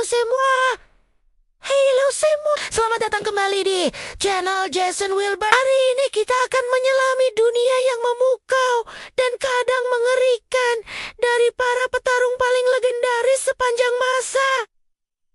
semua. Halo semua. Selamat datang kembali di channel Jason Wilbur. Hari ini kita akan menyelami dunia yang memukau dan kadang mengerikan dari para petarung paling legendaris sepanjang masa.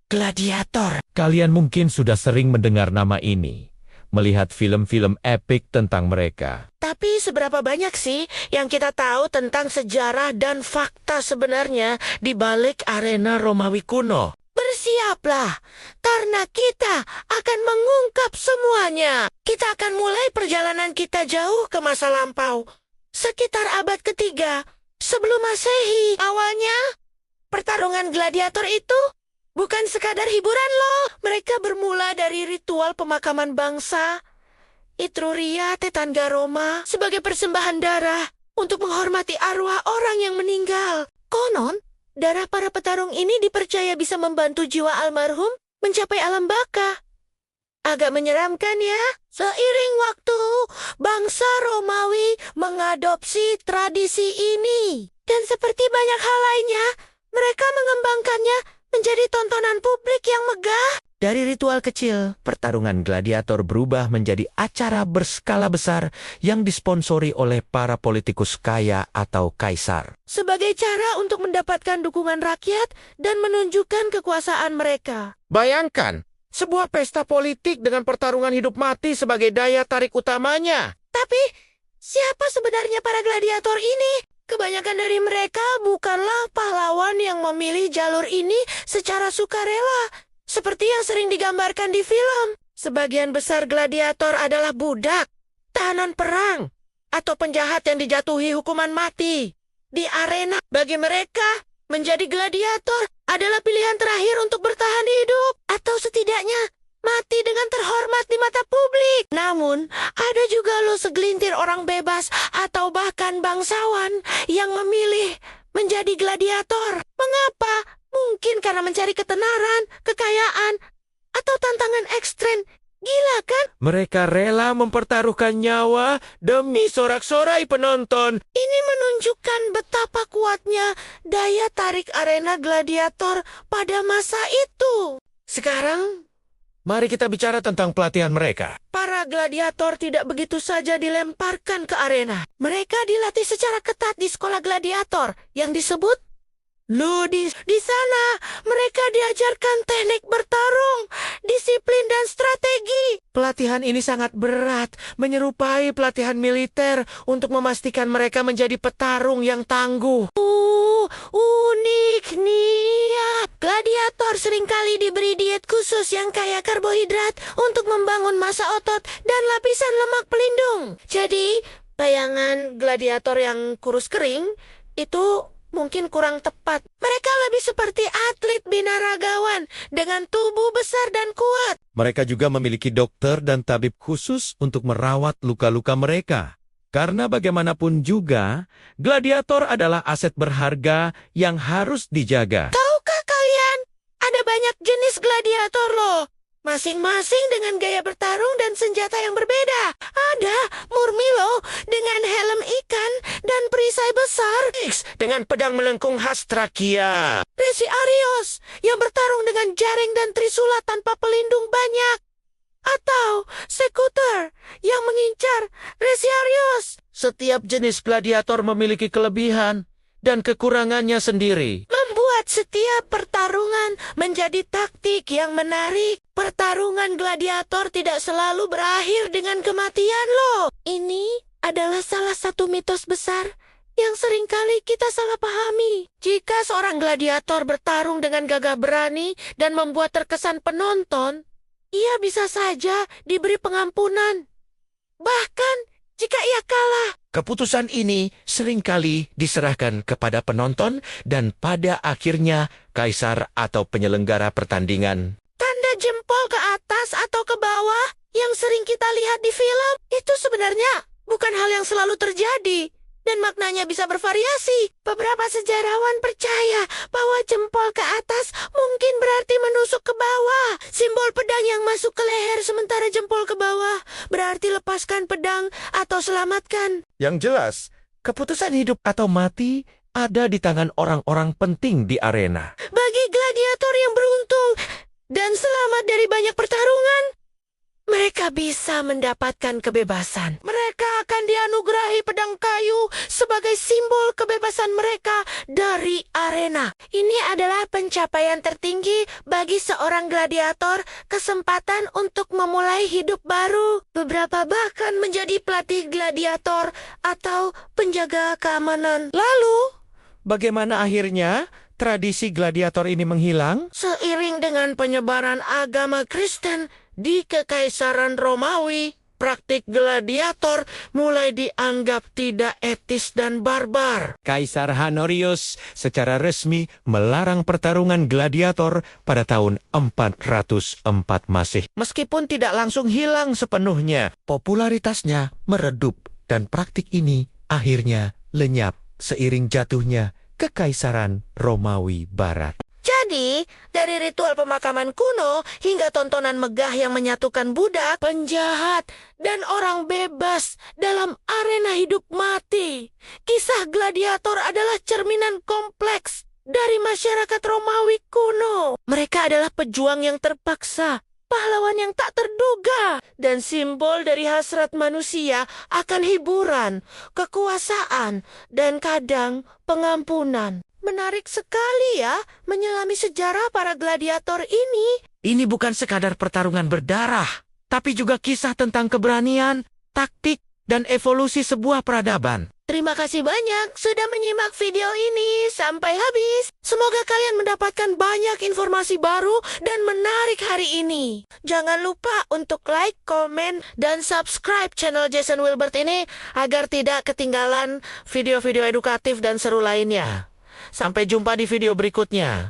Gladiator. Kalian mungkin sudah sering mendengar nama ini, melihat film-film epik tentang mereka. Tapi seberapa banyak sih yang kita tahu tentang sejarah dan fakta sebenarnya di balik arena Romawi kuno? Bersiaplah, karena kita akan mengungkap semuanya. Kita akan mulai perjalanan kita jauh ke masa lampau, sekitar abad ketiga sebelum Masehi. Awalnya, pertarungan gladiator itu bukan sekadar hiburan loh. Mereka bermula dari ritual pemakaman bangsa, Etruria, tetangga Roma, sebagai persembahan darah untuk menghormati arwah orang yang meninggal. Konon, darah para petarung ini dipercaya bisa membantu jiwa almarhum mencapai alam baka. Agak menyeramkan ya. Seiring waktu, bangsa Romawi mengadopsi tradisi ini. Dan seperti banyak hal lainnya, mereka mengembangkannya menjadi tontonan publik yang megah. Dari ritual kecil, pertarungan gladiator berubah menjadi acara berskala besar yang disponsori oleh para politikus kaya atau kaisar. Sebagai cara untuk mendapatkan dukungan rakyat dan menunjukkan kekuasaan mereka. Bayangkan, sebuah pesta politik dengan pertarungan hidup mati sebagai daya tarik utamanya. Tapi, siapa sebenarnya para gladiator ini? Kebanyakan dari mereka bukanlah pahlawan yang memilih jalur ini secara sukarela, seperti yang sering digambarkan di film. Sebagian besar gladiator adalah budak, tahanan perang, atau penjahat yang dijatuhi hukuman mati. Di arena, bagi mereka, menjadi gladiator adalah pilihan terakhir untuk bertahan hidup, atau setidaknya mati dengan terhormat di mata publik. Namun, ada juga loh segelintir orang bebas atau bahkan bangsawan yang memilih menjadi gladiator. Mengapa? Mungkin karena mencari ketenaran, kekayaan, atau tantangan ekstrem. Gila kan? Mereka rela mempertaruhkan nyawa demi sorak-sorai penonton. Ini menunjukkan betapa kuatnya daya tarik arena gladiator pada masa itu. Sekarang, mari kita bicara tentang pelatihan mereka. Para gladiator tidak begitu saja dilemparkan ke arena. Mereka dilatih secara ketat di sekolah gladiator yang disebut ludis. Di sana, mereka diajarkan teknik bertarung, disiplin, dan strategi. Pelatihan ini sangat berat, menyerupai pelatihan militer untuk memastikan mereka menjadi petarung yang tangguh. Unik nih. Gladiator seringkali diberi diet khusus yang kaya karbohidrat untuk membangun massa otot dan lapisan lemak pelindung. Jadi, bayangan gladiator yang kurus kering itu mungkin kurang tepat. Mereka lebih seperti atlet binaragawan dengan tubuh besar dan kuat. Mereka juga memiliki dokter dan tabib khusus untuk merawat luka-luka mereka. Karena bagaimanapun juga, gladiator adalah aset berharga yang harus dijaga. Tahukah kalian, ada banyak jenis gladiator loh. Masing-masing dengan gaya bertarung dan senjata yang berbeda. Ada Murmillo dengan helm ikan dan perisai besar, Dengan pedang melengkung khas Trakia. Resiarios yang bertarung dengan jaring dan trisula tanpa pelindung banyak, atau Secutor yang mengincar Resiarios. Setiap jenis gladiator memiliki kelebihan dan kekurangannya sendiri. Membuat setiap pertarungan menjadi taktik yang menarik. Pertarungan gladiator tidak selalu berakhir dengan kematian loh. Ini adalah salah satu mitos besar yang seringkali kita salah pahami. Jika seorang gladiator bertarung dengan gagah berani dan membuat terkesan penonton, ia bisa saja diberi pengampunan. Bahkan jika ia kalah. Keputusan ini seringkali diserahkan kepada penonton dan pada akhirnya kaisar atau penyelenggara pertandingan. Tanda jempol ke atas atau ke bawah yang sering kita lihat di film itu sebenarnya bukan hal yang selalu terjadi. Dan maknanya bisa bervariasi. Beberapa sejarawan percaya bahwa jempol ke atas mungkin berarti menusuk ke bawah. Simbol pedang yang masuk ke leher sementara jempol ke bawah berarti lepaskan pedang atau selamatkan. Yang jelas, keputusan hidup atau mati ada di tangan orang-orang penting di arena. Bagi gladiator yang beruntung, dan selamat dari banyak pertarungan, mereka bisa mendapatkan kebebasan. Mereka akan dianugerahi pedang kayu sebagai simbol kebebasan mereka dari arena. Ini adalah pencapaian tertinggi bagi seorang gladiator, kesempatan untuk memulai hidup baru. Beberapa bahkan menjadi pelatih gladiator atau penjaga keamanan. Lalu, Bagaimana akhirnya tradisi gladiator ini menghilang? seiring dengan penyebaran agama Kristen di Kekaisaran Romawi, praktik gladiator mulai dianggap tidak etis dan barbar. Kaisar Honorius secara resmi melarang pertarungan gladiator pada tahun 404 Masehi. Meskipun tidak langsung hilang sepenuhnya, popularitasnya meredup dan praktik ini akhirnya lenyap seiring jatuhnya Kekaisaran Romawi Barat. Jadi, dari ritual pemakaman kuno hingga tontonan megah yang menyatukan budak, penjahat, dan orang bebas dalam arena hidup mati, kisah gladiator adalah cerminan kompleks dari masyarakat Romawi kuno. Mereka adalah pejuang yang terpaksa, pahlawan yang tak terduga, dan simbol dari hasrat manusia akan hiburan, kekuasaan, dan kadang pengampunan. Menarik sekali ya menyelami sejarah para gladiator ini. Ini bukan sekadar pertarungan berdarah, tapi juga kisah tentang keberanian, taktik, dan evolusi sebuah peradaban. Terima kasih banyak sudah menyimak video ini sampai habis. Semoga kalian mendapatkan banyak informasi baru dan menarik hari ini. Jangan lupa untuk like, komen, dan subscribe channel Jason Wilbert ini agar tidak ketinggalan video-video edukatif dan seru lainnya. Sampai jumpa di video berikutnya.